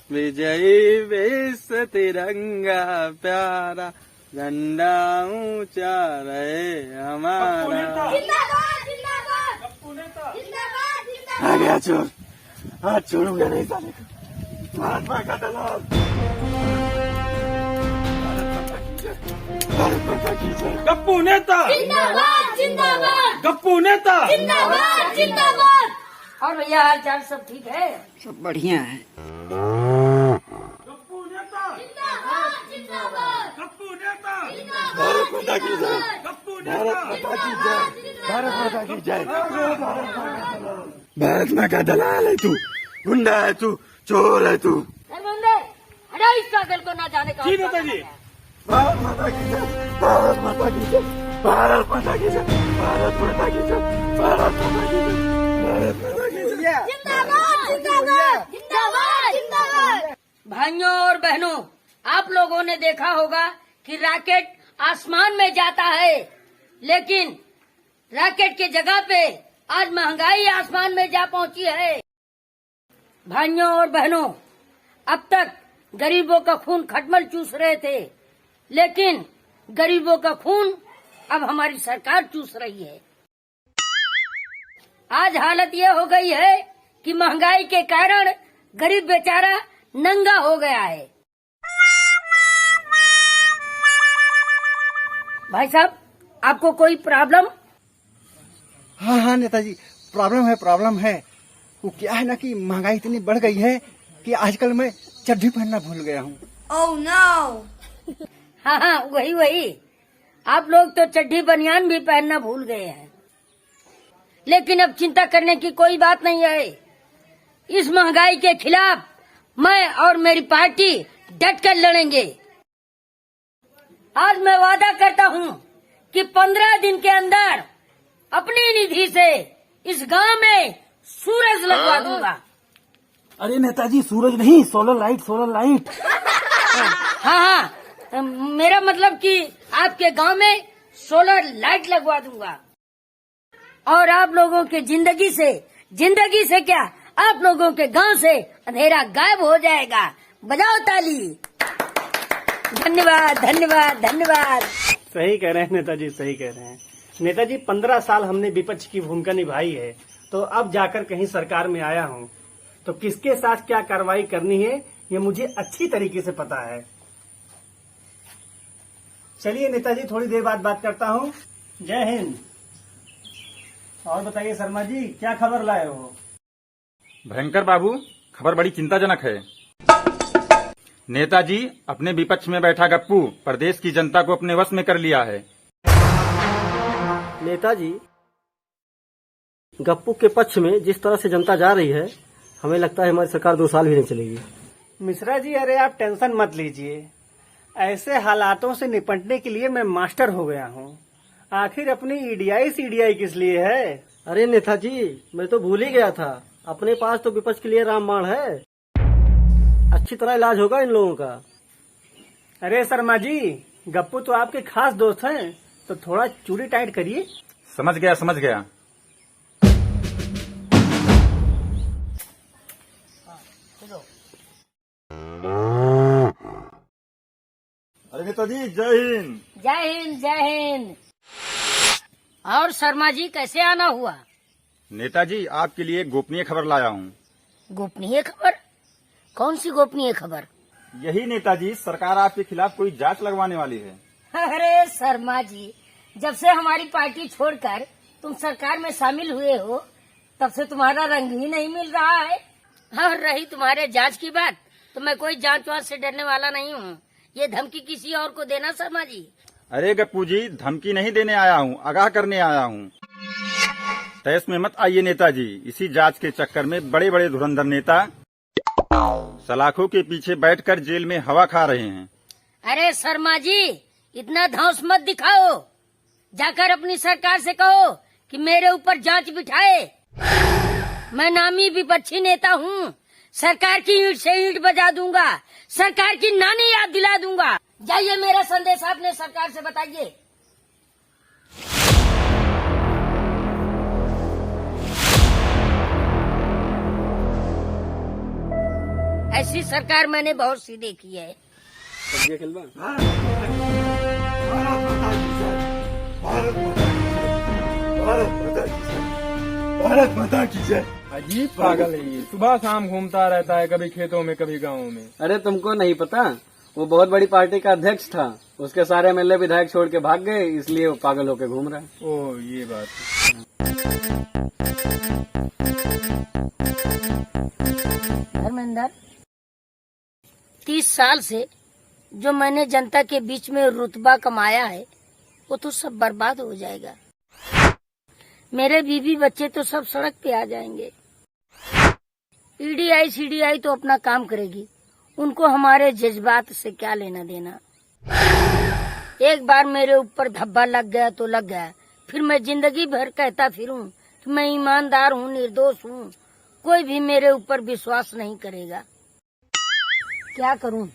विजयी विश्व तिरंगा प्यारा, झंडा ऊंचा रहे हमारा। आ गया चोर, आज छोड़ूंगा नहीं साले को। महात्मा का दलाल। गप्पू नेता जिंदाबाद जिंदाबाद, गप्पू नेता जिंदाबाद जिंदाबाद। और भैया हाल चाल सब ठीक है? सब बढ़िया है। गप्पू नेता जिंदाबाद जिंदाबाद, गप्पू नेता भारत माता की जय, गप्पू भारत नेता माता की जय, भारत माता की जय। भारत माँ का दलाल है तू, गुंडा है तू, चोर है तू। धर्मेंद्र हटाओ इस पागल को, ना जाने का। जी नेताजी। भारत माता की जय, भारत माता की जय, भारत माता की जय, भारत माता की जय, भारत माता की जय, भारत माता की जय। जिंदाबाद जिंदाबाद जिंदाबाद जिंदाबाद। भाइयों और बहनों, आप लोगों ने देखा होगा कि रॉकेट आसमान में जाता है, लेकिन रॉकेट की जगह पे आज महंगाई आसमान में जा पहुंची है। भाइयों और बहनों, अब तक गरीबों का खून खटमल चूस रहे थे, लेकिन गरीबों का खून अब हमारी सरकार चूस रही है। आज हालत ये हो गई है कि महंगाई के कारण गरीब बेचारा नंगा हो गया है। भाई साहब, आपको कोई प्रॉब्लम? हाँ हाँ नेताजी, प्रॉब्लम है। वो क्या है ना कि महंगाई इतनी बढ़ गई है कि आजकल मैं चड्डी पहनना भूल गया हूँ। Oh no. हाँ हाँ, वही आप लोग तो चड्डी बनियान भी पहनना भूल गए हैं, लेकिन अब चिंता करने की कोई बात नहीं है। इस महंगाई के खिलाफ मैं और मेरी पार्टी डट कर लड़ेंगे। आज मैं वादा करता हूँ कि 15 दिन के अंदर अपनी निधि से इस गांव में सूरज लगवा दूंगा। अरे नेताजी, सूरज नहीं, सोलर लाइट। हाँ, मेरा मतलब कि आपके गांव में सोलर लाइट लगवा दूंगा, और आप लोगों के जिंदगी से क्या, आप लोगों के गांव से अंधेरा गायब हो जाएगा। बजाओ ताली। धन्यवाद धन्यवाद धन्यवाद। सही कह रहे हैं नेताजी, सही कह रहे हैं नेताजी। 15 साल हमने विपक्ष की भूमिका निभाई है, तो अब जाकर कहीं सरकार में आया हूँ, तो किसके साथ क्या कार्रवाई करनी है ये मुझे अच्छी तरीके से पता है। चलिए नेताजी, थोड़ी देर बाद बात करता हूँ। जय हिंद। और बताइए शर्मा जी, क्या खबर लाए हो? भयंकर बाबू, खबर बड़ी चिंताजनक है। नेताजी अपने विपक्ष में बैठा गप्पू प्रदेश की जनता को अपने वश में कर लिया है। नेताजी, गप्पू के पक्ष में जिस तरह से जनता जा रही है, हमें लगता है हमारी सरकार 2 साल भी नहीं चलेगी। मिश्रा जी, अरे आप टेंशन मत लीजिए। ऐसे हालातों से निपटने के लिए मैं मास्टर हो गया हूँ। आखिर अपनी ईडीआई सीडीआई किस लिए है? अरे नेताजी, मैं तो भूल ही गया था, अपने पास तो विपक्ष के लिए रामबाण है। अच्छी तरह इलाज होगा इन लोगों का। अरे शर्मा जी, गप्पू तो आपके खास दोस्त हैं, तो थोड़ा चूड़ी टाइट करिए। समझ गया। अरे नेताजी, जय हिंद। जय हिंद जय हिंद। और शर्मा जी, कैसे आना हुआ? नेताजी, आपके लिए गोपनीय खबर लाया हूँ। गोपनीय खबर? कौन सी गोपनीय खबर? यही नेताजी, सरकार आपके खिलाफ कोई जांच लगवाने वाली है। अरे शर्मा जी, जब से हमारी पार्टी छोड़कर तुम सरकार में शामिल हुए हो, तब से तुम्हारा रंग ही नहीं मिल रहा है। और रही तुम्हारे जांच की बात, तो मैं कोई जांच वाच से डरने वाला नहीं हूँ। ये धमकी किसी और को देना शर्मा जी। अरे गप्पू जी, धमकी नहीं देने आया हूँ, आगाह करने आया हूँ। तहस में मत आइए नेताजी। इसी जांच के चक्कर में बड़े बड़े धुरंधर नेता सलाखों के पीछे बैठकर जेल में हवा खा रहे हैं। अरे शर्मा जी, इतना धौंस मत दिखाओ। जाकर अपनी सरकार से कहो कि मेरे ऊपर जांच बिठाए। मैं नामी विपक्षी नेता हूँ। सरकार की ईंट से ईंट बजा दूंगा, सरकार की नानी याद दिला दूंगा। जाइए, मेरा संदेश आपने सरकार से बताइए। ऐसी ऐसी सरकार मैंने बहुत सी देखी है। सब्जियां खिलवा। भारत माता की जय। अजीब पागल है ये, सुबह शाम घूमता रहता है, कभी खेतों में कभी गाँव में। अरे तुमको नहीं पता, वो बहुत बड़ी पार्टी का अध्यक्ष था, उसके सारे एमएलए विधायक छोड़ के भाग गए, इसलिए वो पागल होके घूम रहा है। ओह ये बात। धर्मेंद्र, 30 साल से जो मैंने जनता के बीच में रुतबा कमाया है वो तो सब बर्बाद हो जाएगा। मेरे बीवी बच्चे तो सब सड़क पे आ जाएंगे। ईडीआई सीडीआई तो अपना काम करेगी, उनको हमारे जज्बात से क्या लेना देना। एक बार मेरे ऊपर धब्बा लग गया तो लग गया, फिर मैं जिंदगी भर कहता फिरूं कि मैं ईमानदार हूँ, निर्दोष हूँ, कोई भी मेरे ऊपर विश्वास नहीं करेगा। क्या करूं,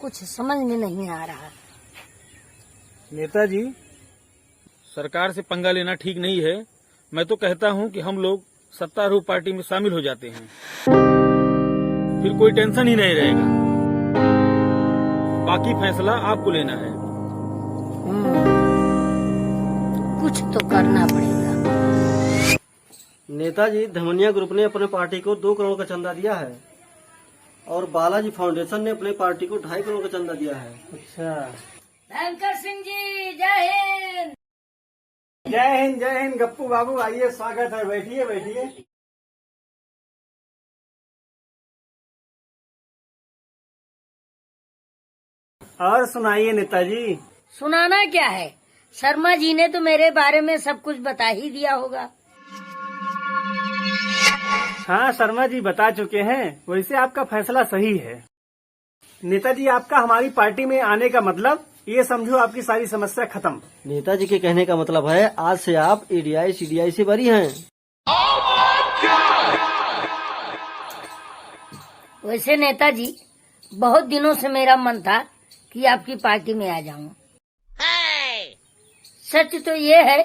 कुछ समझ में नहीं आ रहा। नेताजी, सरकार से पंगा लेना ठीक नहीं है। मैं तो कहता हूँ कि हम लोग सत्तारूढ़ पार्टी में शामिल हो जाते हैं, फिर कोई टेंशन ही नहीं रहेगा। बाकी फैसला आपको लेना है। कुछ तो करना पड़ेगा। नेताजी, धमनिया ग्रुप ने अपने पार्टी को 2 करोड़ का चंदा दिया है और बालाजी फाउंडेशन ने अपने पार्टी को 2.5 करोड़ का चंदा दिया है। अच्छा, भयंकर सिंह जी, जय हिंद। जय हिंद जय हिंद। गप्पू बाबू आइए, स्वागत है, बैठिए बैठिए। और सुनाइए नेताजी। सुनाना क्या है, शर्मा जी ने तो मेरे बारे में सब कुछ बता ही दिया होगा। हाँ, शर्मा जी बता चुके हैं। वैसे आपका फैसला सही है नेताजी। आपका हमारी पार्टी में आने का मतलब ये समझो आपकी सारी समस्या खत्म। नेताजी के कहने का मतलब है आज से आप ईडीआई सीडीआई से बरी हैं। वैसे नेताजी, बहुत दिनों से मेरा मन था कि आपकी पार्टी में आ जाऊं। सच तो ये है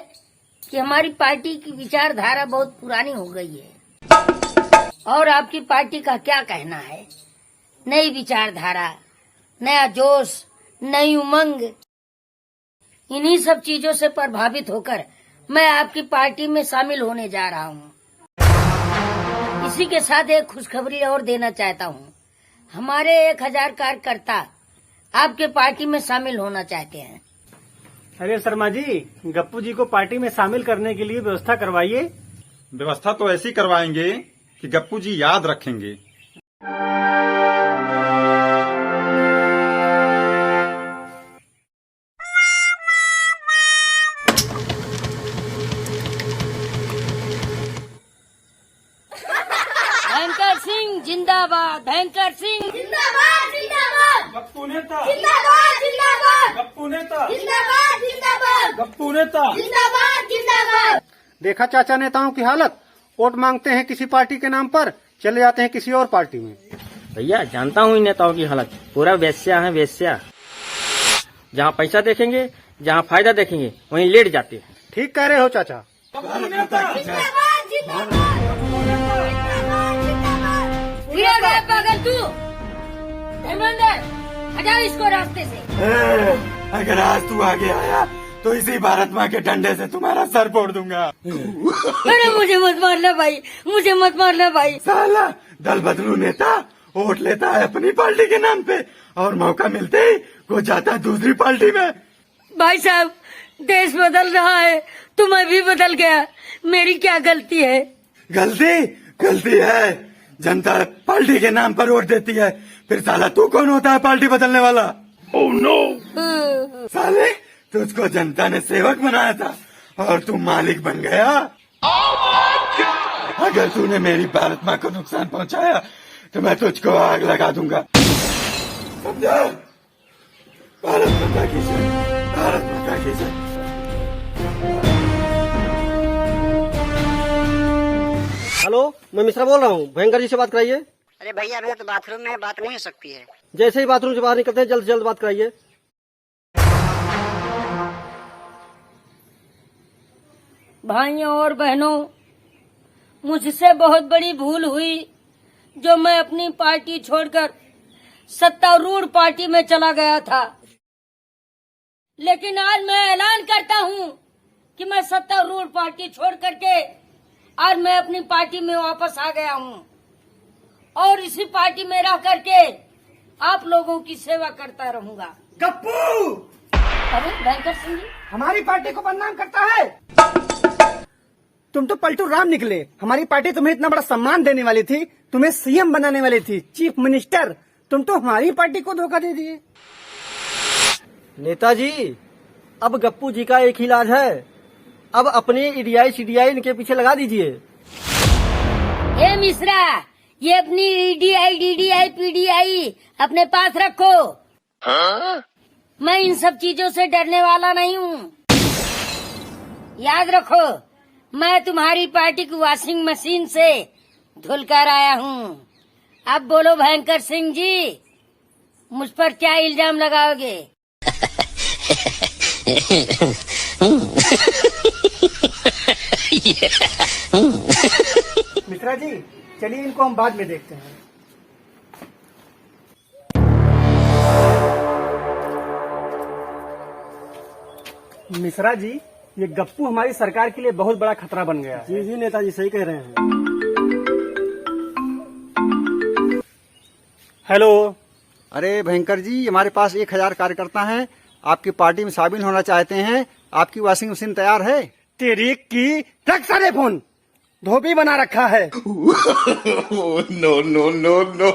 कि हमारी पार्टी की विचारधारा बहुत पुरानी हो गई है और आपकी पार्टी का क्या कहना है। नई विचारधारा, नया जोश, नई उमंग, इन्हीं सब चीजों से प्रभावित होकर मैं आपकी पार्टी में शामिल होने जा रहा हूँ। इसी के साथ एक खुशखबरी और देना चाहता हूँ। हमारे 1000 कार्यकर्ता आपके पार्टी में शामिल होना चाहते हैं। अरे शर्मा जी, गप्पू जी को पार्टी में शामिल करने के लिए व्यवस्था करवाइए। व्यवस्था तो ऐसी करवाएंगे कि गप्पू जी याद रखेंगे। भयंकर सिंह जिंदाबाद, भयंकर सिंह जिंदाबाद जिंदाबाद। गप्पू नेता, जिंदाबाद जिंदाबाद। गप्पू नेता, जिंदाबाद जिंदाबाद। गप्पू नेता। जिंदाबाद जिंदाबाद। देखा चाचा नेताओं की हालत, वोट मांगते हैं किसी पार्टी के नाम पर, चले जाते हैं किसी और पार्टी में। भैया जानता हूँ इन नेताओं की हालत, पूरा वेश्या है वेश्या। जहाँ पैसा देखेंगे, जहाँ फायदा देखेंगे, वहीं लेट जाते हैं। ठीक कह रहे हो चाचा। जिंदाबाद जिंदाबाद। फिर गए पागल तू। धर्मेंद्र, हटाओ इसको रास्ते से। अगर आज तू आगे आया तो इसी भारत माँ के डंडे से तुम्हारा सर फोड़ दूंगा। अरे मुझे मत मारना भाई, मुझे मत मारना भाई। साला दल बदलू नेता वोट लेता है अपनी पार्टी के नाम पे और मौका मिलते ही वो जाता है दूसरी पार्टी में। भाई साहब, देश बदल रहा है तो मैं भी बदल गया, मेरी क्या गलती है? गलती है। जनता पार्टी के नाम पर वोट देती है, फिर साला तू कौन होता है पार्टी बदलने वाला? ओह नो साले, तुझको जनता ने सेवक बनाया था और तू मालिक बन गया। अगर तूने मेरी भारत माँ को नुकसान पहुँचाया तो मैं तुझको आग लगा दूंगा, समझा? भारत माता की जय, भारत माता की जय। हेलो, मैं मिश्रा बोल रहा हूँ, भयंकर जी से बात कराइए। अरे भैया अभी तो बाथरूम में बात नहीं हो सकती है। जैसे ही बाथरूम से बाहर निकलते हैं जल्द से जल्द बात कराइए। भाइयों और बहनों, मुझसे बहुत बड़ी भूल हुई। जो मैं अपनी पार्टी छोड़कर सत्तारूढ़ पार्टी में चला गया था। लेकिन आज मैं ऐलान करता हूँ कि मैं सत्तारूढ़ पार्टी छोड़ करके आज मैं अपनी पार्टी में वापस आ गया हूँ और इसी पार्टी में रह करके आप लोगों की सेवा करता रहूंगा। गप्पू, अरे बैंकर सिंह जी, हमारी पार्टी को बदनाम करता है। तुम तो पलटू राम निकले। हमारी पार्टी तुम्हें इतना बड़ा सम्मान देने वाली थी, तुम्हें सीएम बनाने वाली थी, चीफ मिनिस्टर। तुम तो हमारी पार्टी को धोखा दे दिए। नेताजी, अब गप्पू जी का एक ही इलाज है, अब अपनी ईडीआई सीडीआई इनके पीछे लगा दीजिए। ए मिश्रा, ये अपनी ईडीआई डीडीआई पीडीआई अपने पास रखो। मैं इन सब चीजों से डरने वाला नहीं हूँ। याद रखो, मैं तुम्हारी पार्टी की वॉशिंग मशीन से धुलकर आया हूँ। अब बोलो भयंकर सिंह जी, मुझ पर क्या इल्जाम लगाओगे? मिश्रा जी, चलिए इनको हम बाद में देखते हैं। मिश्रा जी, ये गप्पू हमारी सरकार के लिए बहुत बड़ा खतरा बन गया है। जी जी नेताजी, सही कह रहे हैं। हेलो। अरे भयंकर जी, हमारे पास 1000 कार्यकर्ता हैं, आपकी पार्टी में शामिल होना चाहते हैं। आपकी वॉशिंग मशीन तैयार है? तेरी की रख सारे फोन, धोबी बना रखा है। No no no no